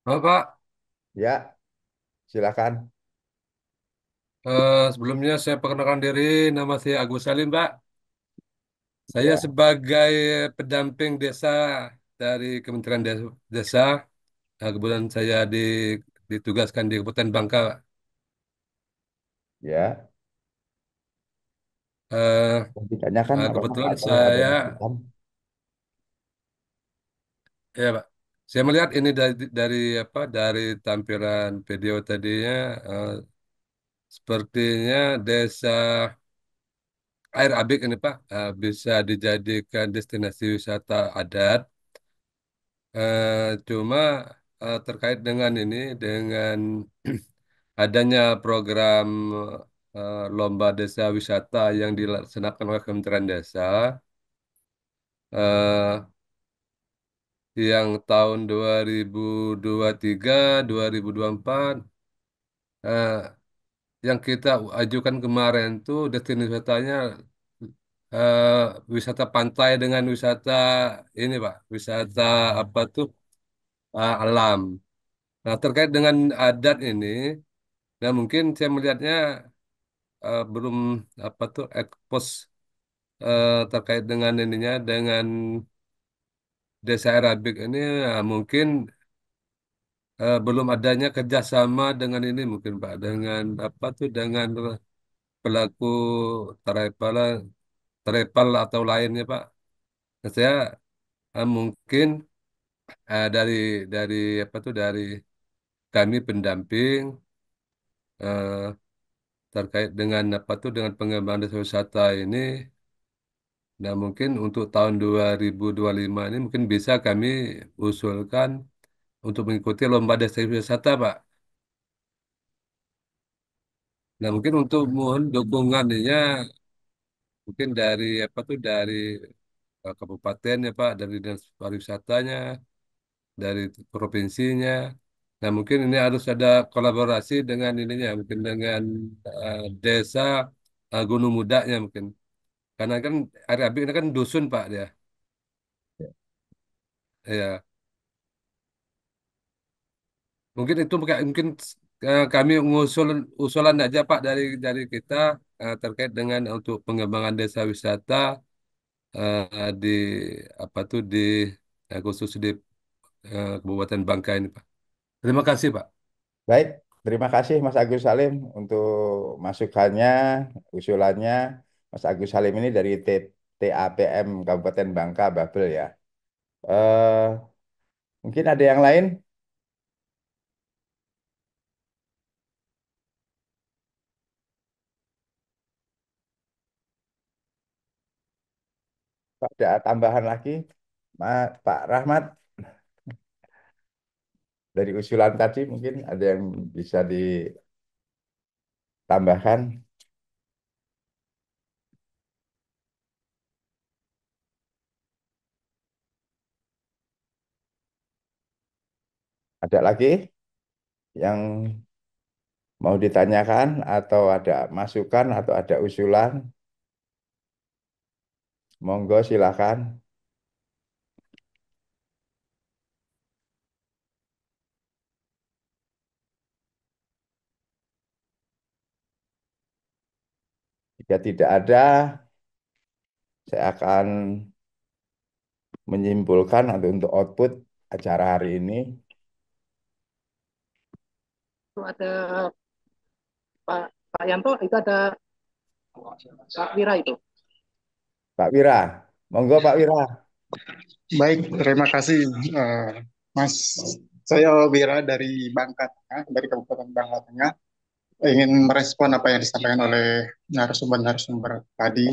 Halo Pak. Ya, silakan. Sebelumnya saya perkenalkan diri, nama saya Agus Salim, Pak. Saya Ya, sebagai pendamping desa dari Kementerian Desa. Kebetulan saya ditugaskan di Kabupaten Bangka, Pak. ya. Eh, Yang ditanyakan apakah Kebetulan atau ada saya, masukan? ya Pak, saya melihat ini dari apa? Dari tampilan video tadinya, eh, sepertinya desa Air Abik ini Pak, bisa dijadikan destinasi wisata adat. Cuma terkait dengan ini, dengan adanya program lomba desa wisata yang dilaksanakan oleh Kementerian Desa, eh, yang tahun 2023, 2024, eh, yang kita ajukan kemarin tuh destinasi wisatanya eh, wisata pantai dengan wisata ini Pak, wisata apa tuh alam. Nah, terkait dengan adat ini, nah mungkin saya melihatnya belum apa tuh ekspos terkait dengan ininya dengan desa Arabik ini mungkin belum adanya kerjasama dengan ini mungkin Pak dengan apa tuh dengan pelaku tripal tripal atau lainnya Pak. Nah, saya mungkin dari apa tuh dari kami pendamping eh, terkait dengan apa tuh dengan pengembangan desa wisata ini. Nah, mungkin untuk tahun 2025 ini mungkin bisa kami usulkan untuk mengikuti lomba destinasi wisata, Pak. Nah, mungkin untuk mohon dukungannya mungkin dari apa tuh dari kabupaten ya, Pak, dari dinas pariwisatanya, dari provinsinya. Nah, mungkin ini harus ada kolaborasi dengan ininya, mungkin dengan desa Gunung Mudanya mungkin. Karena kan area ini kan dusun, Pak, dia. Ya. Mungkin itu mungkin kami mengusul usulan aja Pak dari kita terkait dengan untuk pengembangan desa wisata di apa tuh di khusus di Kabupaten Bangka ini Pak. Terima kasih Pak. Baik, terima kasih Mas Agus Salim untuk masukannya, usulannya. Mas Agus Salim ini dari TAPM Kabupaten Bangka, Babel ya. Eh, Mungkin ada yang lain? Ada tambahan lagi? Pak Rahmat, dari usulan tadi mungkin ada yang bisa ditambahkan? Ada lagi yang mau ditanyakan atau ada masukan atau ada usulan? Monggo silakan. Jika tidak ada, saya akan menyimpulkan atau untuk output acara hari ini. Itu ada Pak Pak Yanto, itu ada Pak Wira itu. Pak Wira, monggo Pak Wira. Baik, terima kasih, eh, Mas. Saya Wira dari Bangka Tengah, dari Kabupaten Bangka Tengah. Ingin merespon apa yang disampaikan oleh narasumber-narasumber tadi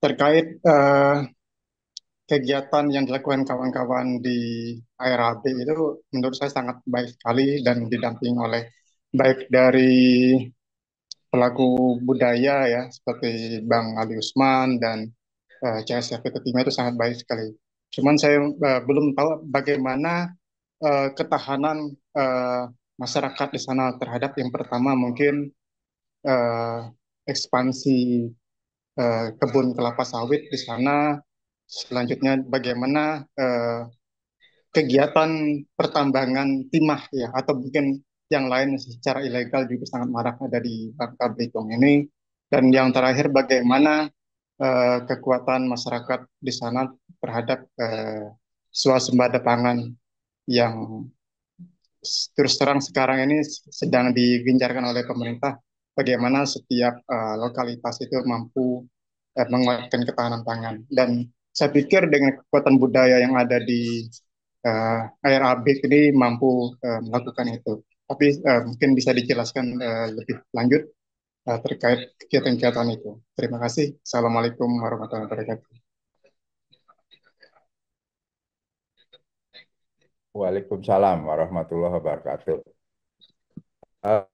terkait kegiatan yang dilakukan kawan-kawan di ARAB itu menurut saya sangat baik sekali dan didamping oleh baik dari pelaku budaya ya seperti Bang Ali Usman dan CSRP Ketima itu sangat baik sekali. Cuman saya belum tahu bagaimana ketahanan eh, masyarakat di sana terhadap yang pertama mungkin eh, ekspansi kebun kelapa sawit di sana. Selanjutnya bagaimana kegiatan pertambangan timah ya, atau mungkin yang lain secara ilegal juga sangat marak ada di Bangka Belitung ini. Dan yang terakhir, bagaimana kekuatan masyarakat di sana terhadap swasembada pangan yang terus terang sekarang ini sedang digencarkan oleh pemerintah, bagaimana setiap lokalitas itu mampu menguatkan ketahanan pangan. Dan saya pikir dengan kekuatan budaya yang ada di air Abik ini mampu melakukan itu. Tapi mungkin bisa dijelaskan lebih lanjut terkait kegiatan-kegiatan itu. Terima kasih. Assalamualaikum warahmatullahi wabarakatuh. Waalaikumsalam warahmatullahi wabarakatuh. Eh,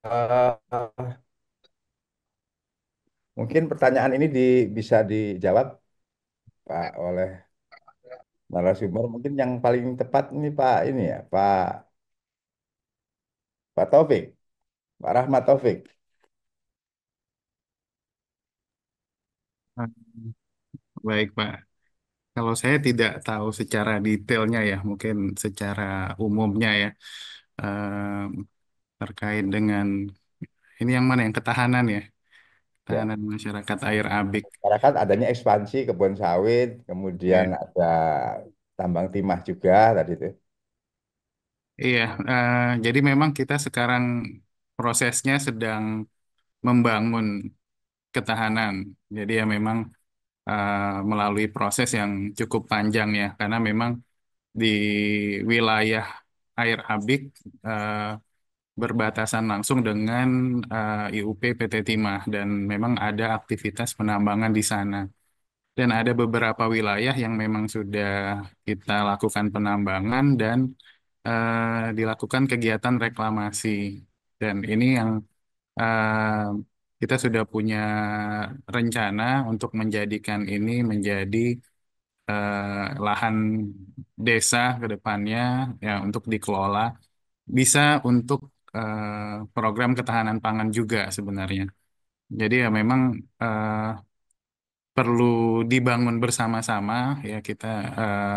Mungkin pertanyaan ini bisa dijawab Pak oleh narasumber. Mungkin yang paling tepat ini Pak ini ya Pak Taufik, Pak Rahmat Taufik. Ah, baik, Pak. Kalau saya tidak tahu secara detailnya ya, mungkin secara umumnya ya, em, terkait dengan ini yang mana yang ketahanan ya, Ya, ketahanan masyarakat air Abik. masyarakat adanya ekspansi kebun sawit, kemudian Ya, ada tambang timah juga tadi itu. iya. Jadi memang kita sekarang prosesnya sedang membangun ketahanan. Jadi ya memang melalui proses yang cukup panjang ya, karena memang di wilayah air Abik eh, berbatasan langsung dengan IUP PT Timah dan memang ada aktivitas penambangan di sana. Dan ada beberapa wilayah yang memang sudah kita lakukan penambangan dan dilakukan kegiatan reklamasi. Dan ini yang kita sudah punya rencana untuk menjadikan ini menjadi lahan desa ke depannya ya untuk dikelola bisa untuk program ketahanan pangan juga sebenarnya. Jadi ya memang eh, perlu dibangun bersama-sama ya kita eh,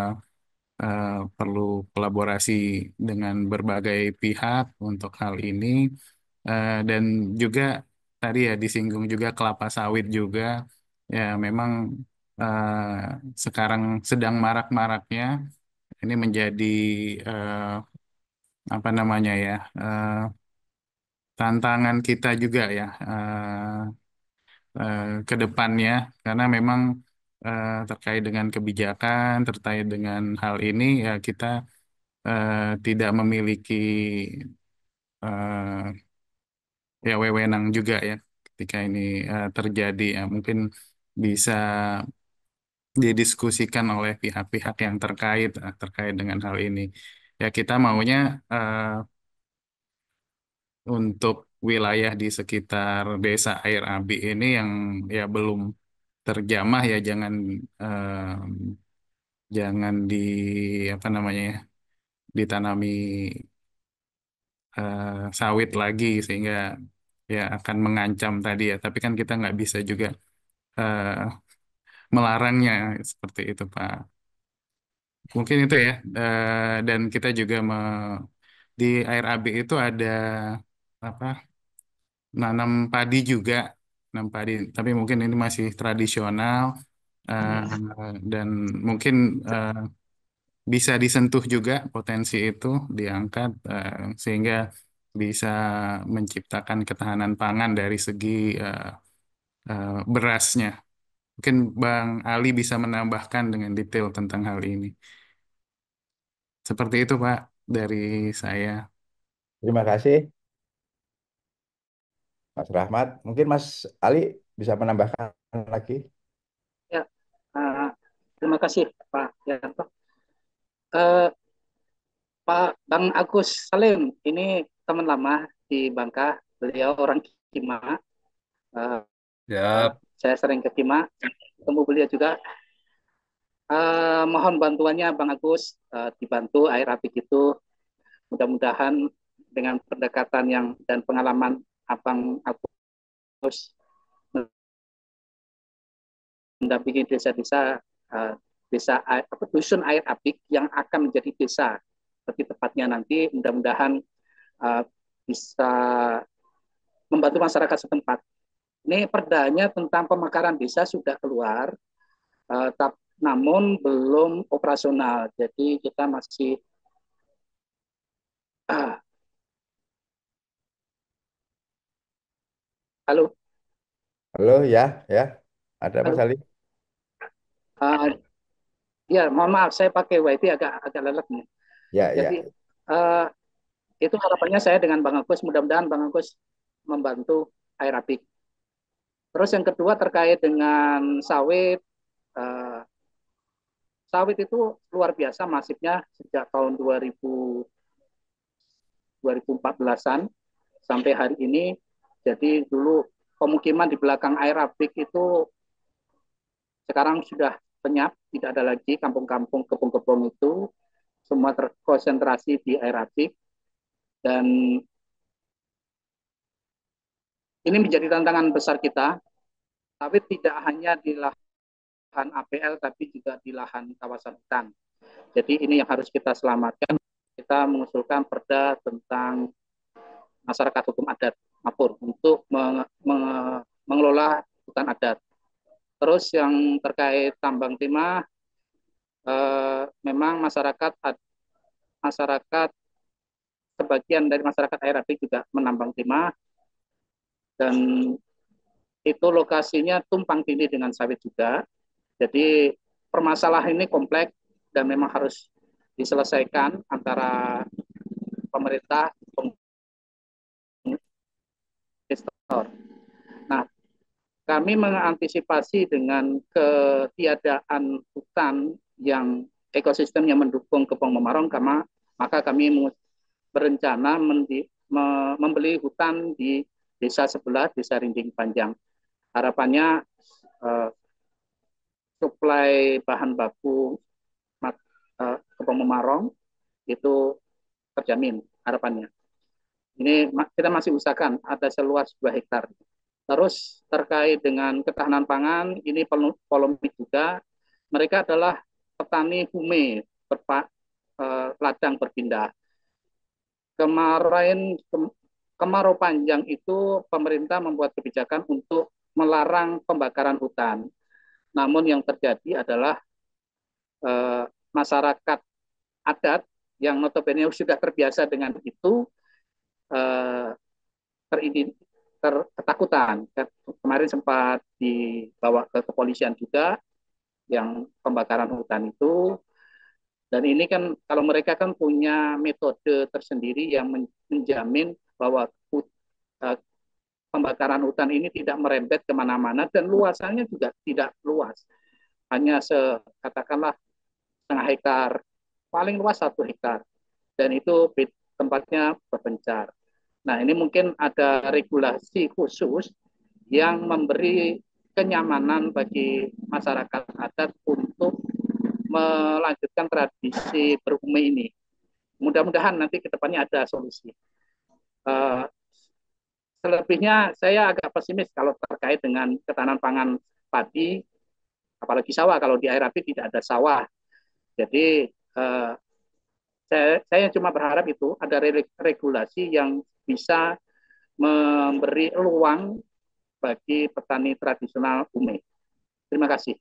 eh, perlu kolaborasi dengan berbagai pihak untuk hal ini. Dan juga tadi ya disinggung juga kelapa sawit juga ya memang sekarang sedang marak-maraknya ini menjadi eh, apa namanya ya tantangan kita juga ya ke depannya karena memang terkait dengan kebijakan terkait dengan hal ini ya kita tidak memiliki eh, ya wewenang juga ya ketika ini terjadi ya mungkin bisa didiskusikan oleh pihak-pihak yang terkait terkait dengan hal ini ya kita maunya untuk wilayah di sekitar desa Air Abi ini yang ya belum terjamah ya jangan di apa namanya ya ditanami sawit lagi sehingga ya akan mengancam tadi ya tapi kan kita nggak bisa juga eh, melarangnya seperti itu Pak mungkin itu ya dan kita juga di Air Abi itu ada apa nanam padi juga, nanam padi. Tapi mungkin ini masih tradisional eh, dan mungkin eh, bisa disentuh juga potensi itu diangkat sehingga bisa menciptakan ketahanan pangan dari segi eh, berasnya. Mungkin Bang Ali bisa menambahkan dengan detail tentang hal ini. Seperti itu Pak dari saya. Terima kasih Mas Rahmat. Mungkin Mas Ali bisa menambahkan lagi. Ya, eh, terima kasih Pak Yanto. Eh, Pak Bang Agus Salim, ini teman lama di Bangka. Beliau orang Kima. Eh, Ya, saya sering ke Kima, ketemu beliau juga. Mohon bantuannya Bang Agus, dibantu air apik itu. Mudah-mudahan dengan pendekatan yang dan pengalaman Abang Agus mendampingi desa-desa, desa apa, dusun air apik yang akan menjadi desa lebih tepatnya nanti mudah-mudahan uh, bisa membantu masyarakat setempat. Ini perdanya tentang pemekaran desa sudah keluar, namun belum operasional. Jadi kita masih uh, halo, Halo, ya, ya. Ada Mas halo, Ali? uh, ya mohon maaf saya pakai WiFi agak agak lelet nih. Ya, Jadi ya. uh, itu harapannya saya dengan Bang Agus, mudah-mudahan Bang Agus membantu air apik. Terus yang kedua terkait dengan sawit, uh, sawit itu luar biasa masifnya sejak tahun 2014-an sampai hari ini. Jadi dulu pemukiman di belakang air apik itu sekarang sudah lenyap, tidak ada lagi kampung-kampung kebun-kebun itu, semua terkonsentrasi di air apik. Dan ini menjadi tantangan besar kita, tapi tidak hanya di lahan APL, tapi juga di lahan kawasan hutan. Jadi ini yang harus kita selamatkan. Kita mengusulkan perda tentang masyarakat hukum adat Mapur untuk mengelola hutan adat. Terus yang terkait tambang timah, memang masyarakat sebagian dari masyarakat air juga menambang timah dan itu lokasinya tumpang tindih dengan sawit juga. Jadi permasalahan ini kompleks dan memang harus diselesaikan antara pemerintah investor. Nah, kami mengantisipasi dengan ketiadaan hutan yang ekosistem yang mendukung Kepong Memarong, maka kami berencana membeli hutan di desa sebelah, Desa Rinding Panjang. Harapannya suplai bahan baku Kepong Memarong itu terjamin harapannya. Ini kita masih usahakan ada seluas 2 hektar. Terus terkait dengan ketahanan pangan, ini polemik juga. Mereka adalah petani hume, ladang berpindah. Kemarin kemarau panjang itu pemerintah membuat kebijakan untuk melarang pembakaran hutan. Namun yang terjadi adalah masyarakat adat yang notabene sudah terbiasa dengan itu eh, ketakutan. Kemarin sempat dibawa ke kepolisian juga yang pembakaran hutan itu. Dan ini kan kalau mereka kan punya metode tersendiri yang menjamin bahwa uh, pembakaran hutan ini tidak merembet kemana-mana dan luasannya juga tidak luas. Hanya katakanlah setengah hektar, paling luas 1 hektar. Dan itu tempatnya berpencar. Nah, ini mungkin ada regulasi khusus yang memberi kenyamanan bagi masyarakat adat untuk melanjutkan tradisi berume ini. Mudah-mudahan nanti ke depannya ada solusi. Uh, Selebihnya saya agak pesimis kalau terkait dengan ketahanan pangan padi, apalagi sawah. Kalau di air api tidak ada sawah. Jadi saya cuma berharap itu ada regulasi yang bisa memberi ruang bagi petani tradisional ume. Terima kasih.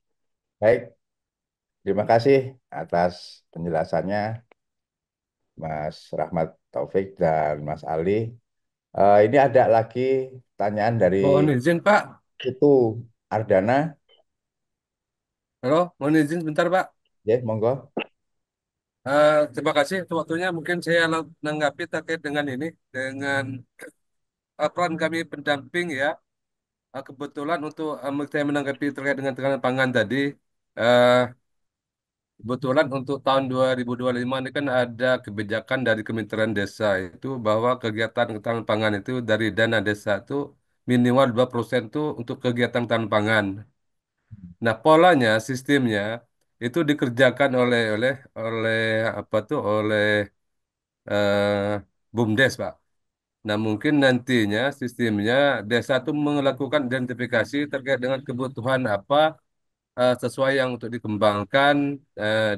Baik, terima kasih atas penjelasannya Mas Rahmat Taufik dan Mas Ali. Ini ada lagi pertanyaan dari Mohon izin Pak. itu Ardana. Halo, mohon izin sebentar Pak. Ya, monggo. Terima kasih untuk waktunya. Mungkin saya menanggapi terkait dengan ini, dengan peran kami pendamping ya. Kebetulan untuk saya menanggapi terkait dengan tekanan pangan tadi, eh, kebetulan untuk tahun 2025 ini kan ada kebijakan dari Kementerian Desa itu bahwa kegiatan ketahanan pangan itu dari dana desa itu minimal 2% itu untuk kegiatan ketahanan pangan. Nah, polanya, sistemnya itu dikerjakan oleh apa tuh oleh BUMDes, Pak. Nah, mungkin nantinya sistemnya desa itu melakukan identifikasi terkait dengan kebutuhan apa sesuai yang untuk dikembangkan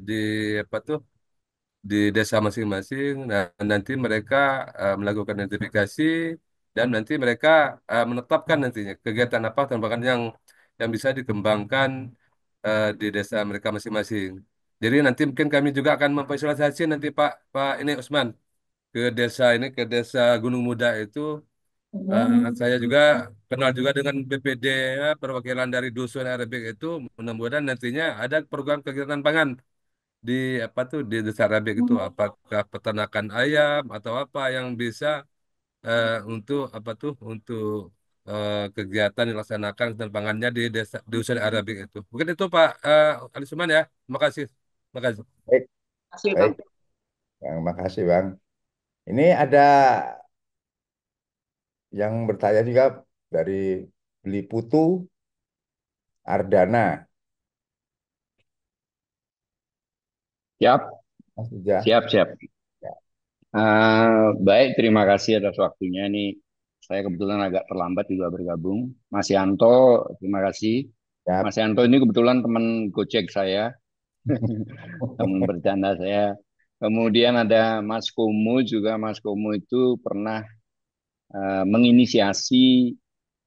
di apa tuh di desa masing-masing. Nah, nanti mereka melakukan identifikasi dan nanti mereka menetapkan nantinya kegiatan apa tembakan yang bisa dikembangkan di desa mereka masing-masing. Jadi nanti mungkin kami juga akan memfasilitasi nanti Pak ini Usman ke desa Gunung Muda itu. Saya juga kenal juga dengan BPD ya, perwakilan dari dusun Arabic itu. Mudah-mudahan nantinya ada program kegiatan pangan di apa tuh di desa Arabic itu, apakah peternakan ayam atau apa yang bisa untuk apa tuh untuk kegiatan dilaksanakan dan pangannya di desa di dusun Arabic itu. Mungkin itu Pak Ali Suman ya. Terima kasih. Terima kasih. Baik, Terima kasih baik, Bang. Bang. Makasih, Bang. Ini ada yang bertanya juga dari Beli Putu Ardana. Siap, Mas Ija. siap, siap. Ya, Baik, terima kasih atas waktunya. Nih, saya kebetulan agak terlambat juga bergabung. Mas Yanto, terima kasih. siap. Mas Yanto ini kebetulan teman Gojek saya, teman bercanda saya. Kemudian ada Mas Komo juga. Mas Komo itu pernah menginisiasi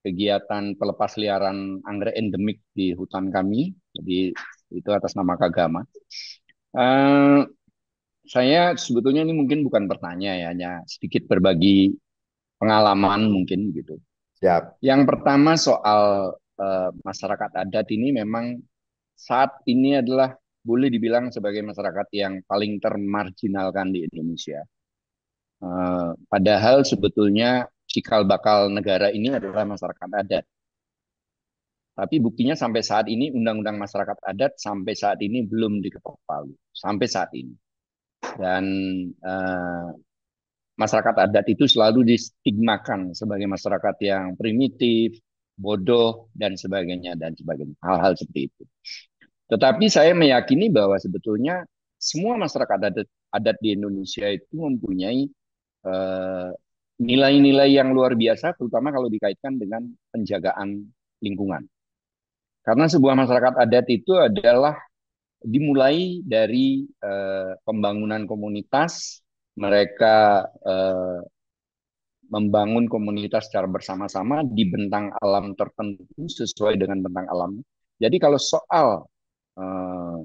kegiatan pelepas liaran anggrek endemik di hutan kami. Jadi itu atas nama Kagama. Eh, saya sebetulnya ini mungkin bukan bertanya ya, hanya sedikit berbagi pengalaman mungkin gitu. Siap. Yang pertama soal masyarakat adat ini memang saat ini adalah boleh dibilang sebagai masyarakat yang paling termarginalkan di Indonesia. Padahal sebetulnya cikal bakal negara ini adalah masyarakat adat. Tapi buktinya sampai saat ini undang-undang masyarakat adat sampai saat ini belum diketok palu. Sampai saat ini. Dan eh, masyarakat adat itu selalu distigmakan sebagai masyarakat yang primitif, bodoh, dan sebagainya, dan sebagainya. Hal-hal seperti itu. Tetapi saya meyakini bahwa sebetulnya semua masyarakat adat di Indonesia itu mempunyai eh, nilai-nilai yang luar biasa, terutama kalau dikaitkan dengan penjagaan lingkungan. Karena sebuah masyarakat adat itu adalah dimulai dari pembangunan komunitas, mereka membangun komunitas secara bersama-sama di bentang alam tertentu sesuai dengan bentang alam. Jadi kalau soal uh,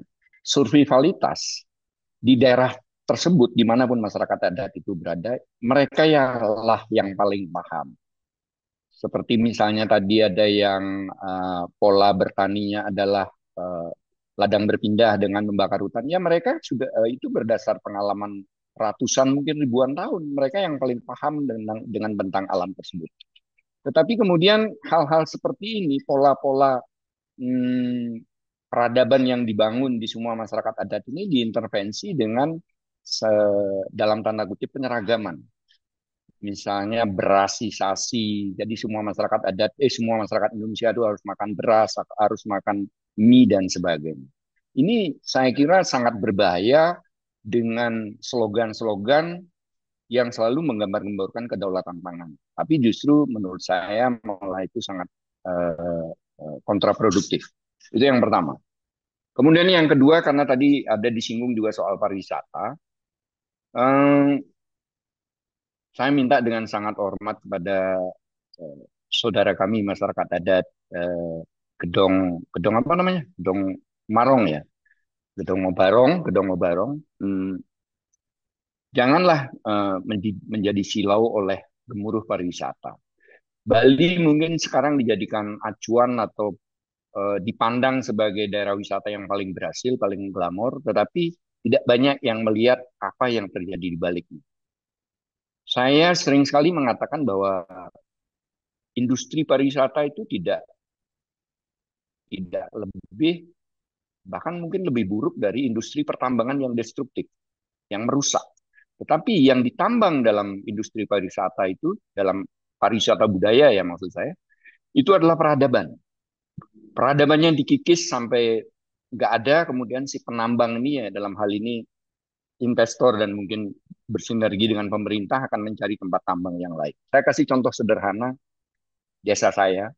survivalitas di daerah tersebut, dimanapun masyarakat adat itu berada, mereka yang paling paham. Seperti misalnya tadi ada yang pola bertaninya adalah uh, ladang berpindah dengan membakar hutan. Ya mereka sudah itu berdasar pengalaman ratusan mungkin ribuan tahun. Mereka yang paling paham dengan bentang alam tersebut. Tetapi kemudian hal-hal seperti ini, pola-pola hmm, peradaban yang dibangun di semua masyarakat adat ini diintervensi dengan dalam tanda kutip penyeragaman. Misalnya berasisasi, jadi semua masyarakat adat, semua masyarakat Indonesia itu harus makan beras, harus makan mie dan sebagainya. Ini saya kira sangat berbahaya dengan slogan-slogan yang selalu menggambar-gemborkan kedaulatan pangan. Tapi justru menurut saya malah itu sangat kontraproduktif. Itu yang pertama. Kemudian yang kedua, karena tadi ada disinggung juga soal pariwisata, eh, saya minta dengan sangat hormat kepada eh, saudara kami masyarakat adat eh, Gedong Gedong apa namanya? Gedong Marong ya. Gedong Mobarong. Janganlah menjadi silau oleh gemuruh pariwisata. Bali mungkin sekarang dijadikan acuan atau dipandang sebagai daerah wisata yang paling berhasil, paling glamor, tetapi tidak banyak yang melihat apa yang terjadi di baliknya. Saya sering sekali mengatakan bahwa industri pariwisata itu tidak lebih, bahkan mungkin lebih buruk dari industri pertambangan yang destruktif, yang merusak. Tetapi yang ditambang dalam industri pariwisata itu, dalam pariwisata budaya ya maksud saya, itu adalah peradaban. Peradabannya dikikis sampai nggak ada, kemudian si penambang ini ya dalam hal ini investor dan mungkin bersinergi dengan pemerintah akan mencari tempat tambang yang lain. Saya kasih contoh sederhana, desa saya.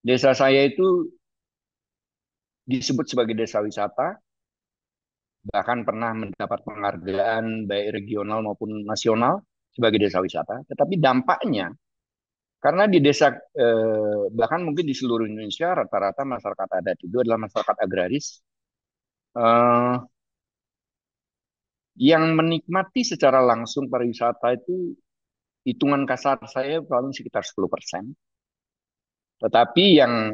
Desa saya itu disebut sebagai desa wisata, bahkan pernah mendapat penghargaan baik regional maupun nasional sebagai desa wisata. Tetapi dampaknya, karena di desa, bahkan mungkin di seluruh Indonesia, rata-rata masyarakat adat itu adalah masyarakat agraris, eh, yang menikmati secara langsung pariwisata itu hitungan kasar saya paling sekitar 10%. Tetapi yang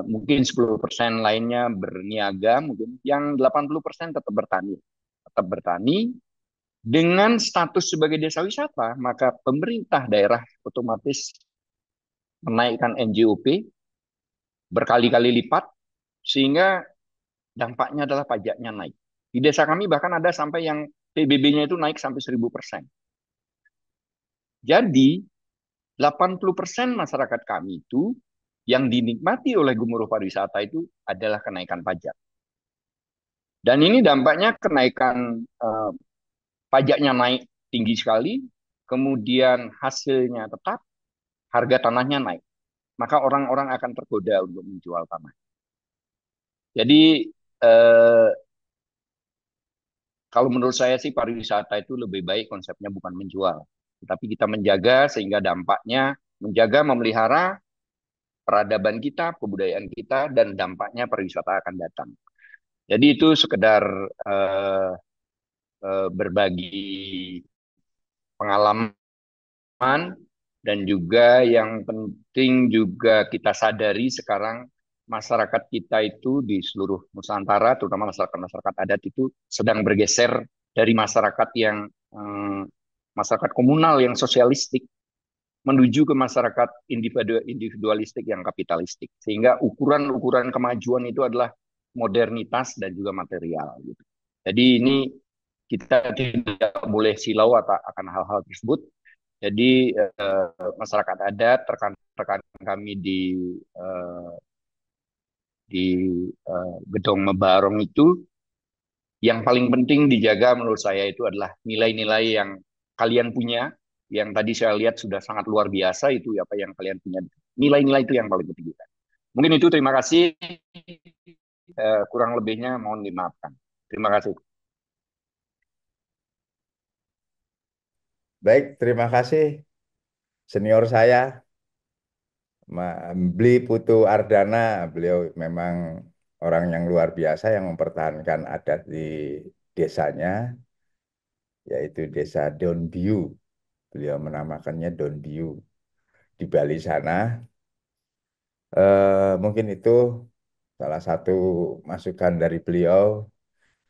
mungkin 10% lainnya berniaga, mungkin yang 80% tetap bertani. Tetap bertani dengan status sebagai desa wisata, maka pemerintah daerah otomatis menaikkan NJOP berkali-kali lipat, sehingga dampaknya adalah pajaknya naik. Di desa kami bahkan ada sampai yang PBB-nya itu naik sampai 1000%. Jadi 80% masyarakat kami itu yang dinikmati oleh gemuruh pariwisata itu adalah kenaikan pajak. Dan ini dampaknya kenaikan, pajaknya naik tinggi sekali, kemudian hasilnya tetap, harga tanahnya naik. Maka orang-orang akan tergoda untuk menjual tanah. Jadi eh, kalau menurut saya sih pariwisata itu lebih baik konsepnya bukan menjual, tapi kita menjaga sehingga dampaknya menjaga, memelihara peradaban kita, kebudayaan kita, dan dampaknya pariwisata akan datang. Jadi itu sekedar eh, berbagi pengalaman, dan juga yang penting juga kita sadari sekarang masyarakat kita itu di seluruh Nusantara, terutama masyarakat-masyarakat adat itu sedang bergeser dari masyarakat yang masyarakat komunal yang sosialistik menuju ke masyarakat individualistik yang kapitalistik. Sehingga ukuran-ukuran kemajuan itu adalah modernitas dan juga material. Gitu. Jadi ini kita tidak boleh silau akan hal-hal tersebut. Jadi masyarakat adat, rekan-rekan kami eh, di Gedong Mebarong itu, yang paling penting dijaga menurut saya itu adalah nilai-nilai yang kalian punya, yang tadi saya lihat sudah sangat luar biasa itu apa yang kalian punya. Nilai-nilai itu yang paling penting kita. Mungkin itu, terima kasih. Kurang lebihnya mohon dimaafkan. Terima kasih. Baik, terima kasih senior saya, Bli Putu Ardana. Beliau memang orang yang luar biasa yang mempertahankan adat di desanya, yaitu Desa Donbiu. Beliau menamakannya Donbiu di Bali sana. Mungkin itu salah satu masukan dari beliau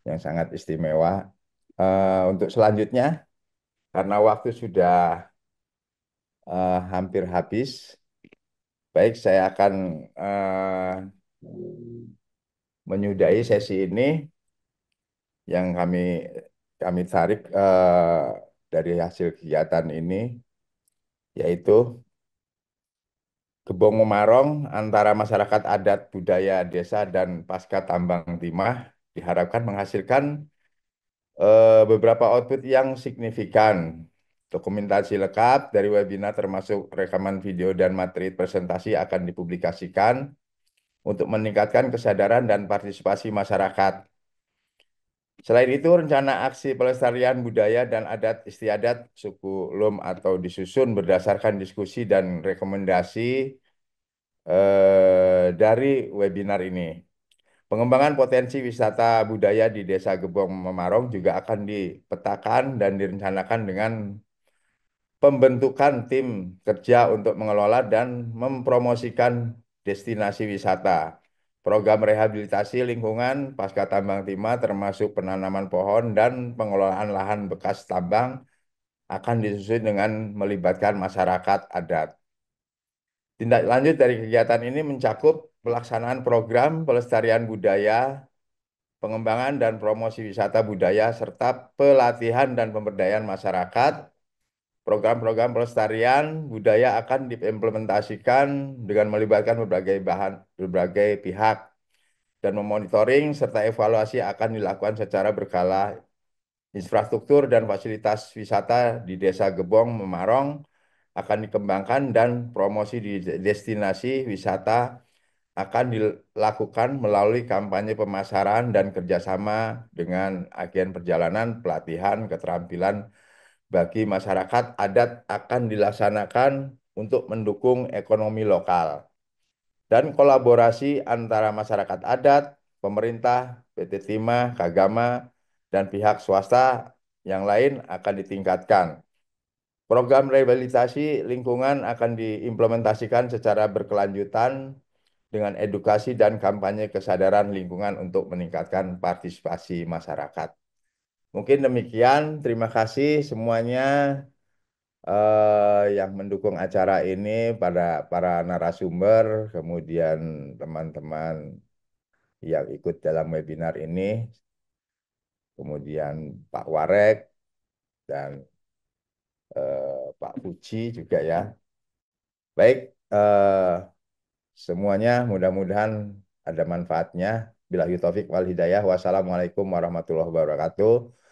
yang sangat istimewa. Untuk selanjutnya, karena waktu sudah hampir habis, baik saya akan menyudahi sesi ini yang kami tarik dari hasil kegiatan ini, yaitu Gebong Memarong antara masyarakat adat budaya desa dan pasca tambang timah diharapkan menghasilkan beberapa output yang signifikan. Dokumentasi lengkap dari webinar termasuk rekaman video dan materi presentasi akan dipublikasikan untuk meningkatkan kesadaran dan partisipasi masyarakat. Selain itu, rencana aksi pelestarian budaya dan adat istiadat suku Lum atau disusun berdasarkan diskusi dan rekomendasi dari webinar ini. Pengembangan potensi wisata budaya di Desa Gebong Memarong juga akan dipetakan dan direncanakan dengan pembentukan tim kerja untuk mengelola dan mempromosikan destinasi wisata. Program rehabilitasi lingkungan pasca tambang timah termasuk penanaman pohon dan pengelolaan lahan bekas tambang akan disusun dengan melibatkan masyarakat adat. Tindak lanjut dari kegiatan ini mencakup pelaksanaan program pelestarian budaya, pengembangan dan promosi wisata budaya, serta pelatihan dan pemberdayaan masyarakat. Program-program pelestarian budaya akan diimplementasikan dengan melibatkan berbagai pihak dan memonitoring serta evaluasi akan dilakukan secara berkala. Infrastruktur dan fasilitas wisata di Desa Gebong Memarong akan dikembangkan dan promosi di destinasi wisata akan dilakukan melalui kampanye pemasaran dan kerjasama dengan agen perjalanan, pelatihan, keterampilan bagi masyarakat adat akan dilaksanakan untuk mendukung ekonomi lokal dan kolaborasi antara masyarakat adat, pemerintah, PT Timah, Kagama, dan pihak swasta yang lain akan ditingkatkan. Program rehabilitasi lingkungan akan diimplementasikan secara berkelanjutan dengan edukasi dan kampanye kesadaran lingkungan untuk meningkatkan partisipasi masyarakat. Mungkin demikian, terima kasih semuanya yang mendukung acara ini, pada para narasumber, kemudian teman-teman yang ikut dalam webinar ini, kemudian Pak Warek dan Pak Puji juga ya. Baik, semuanya mudah-mudahan ada manfaatnya. Billahi taufik wal hidayah. Wassalamualaikum warahmatullahi wabarakatuh.